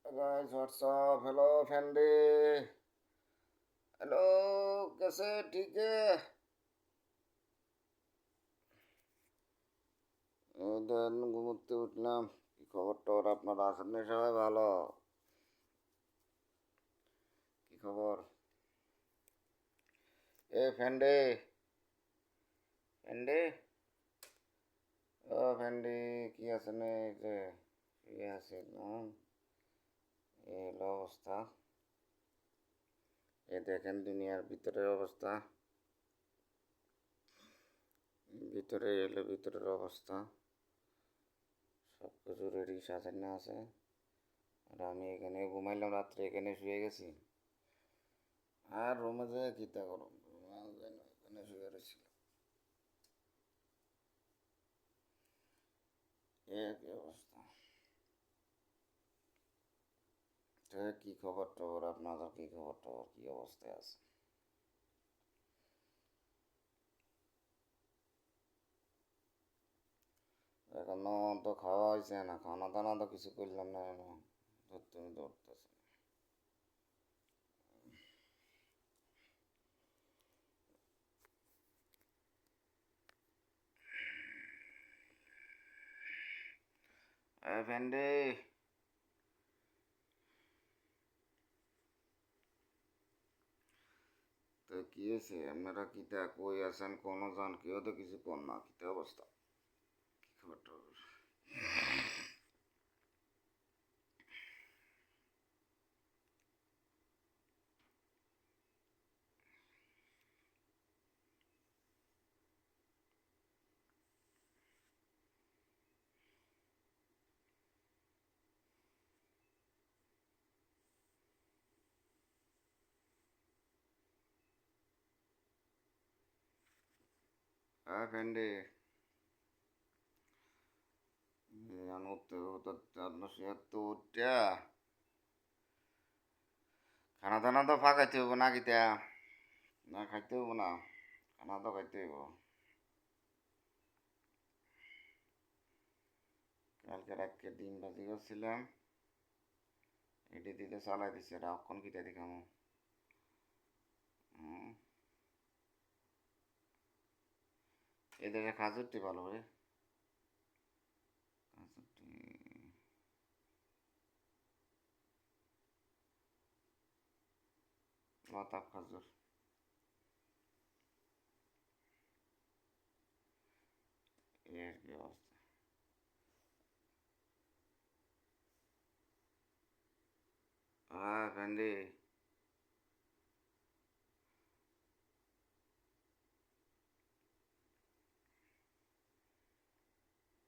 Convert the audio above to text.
guys what's up hello फैंडी hello कैसे ठीक है এই দেন ঘুমোতে উঠলাম কি খবর টবর আপনারা আছেন না সবাই ভালো কি খবর এ ফ্যান্ডি ফ্যান্ডি ও ফ্যান্ডি কি আছেন এই যে শুয়ে আছি এই হলো অবস্থা এই দেখেন দুনিয়ার ভিতরের অবস্থা ভিতরে এলো ভিতরের অবস্থা সব কিছু রেডি সাজানো আছে আর আমি এখানে ঘুমাইলাম রাত্রে এখানে শুয়ে গেছি আর রুমে যেয়ে কিতা করো এখানে শুয়ে রয়েছিল কি অবস্থা কি খবর টবর আপনাদের কি খবর টবর কি অবস্থায় আছে এখনো তো খাওয়া হয়েছে না খানা দানা তো কিছু করলাম না ধরতে ধরতেছে ফ্যান্ডে তো কি হয়েছে আপনারা কিতা কই আছেন কোনো জন কেউ তো কিছু কর না কিতা অবস্থা কি খবর টবর ফ্যান্ডে খানা দানা তো ফাঁকাইতে হইব না কিতা না খাইতে হইব না খানা তো খাইতে হইব কালকে রাতকে ডিম ভাজি করছিলাম এটি দিতে চালাই দিচ্ছে এটা অক্ষণ কিটা দেখাম এদের খাজুরটি ভালো রে খাজুরটি লতা খাজুর এর কি অবস্থা ভেন্ডি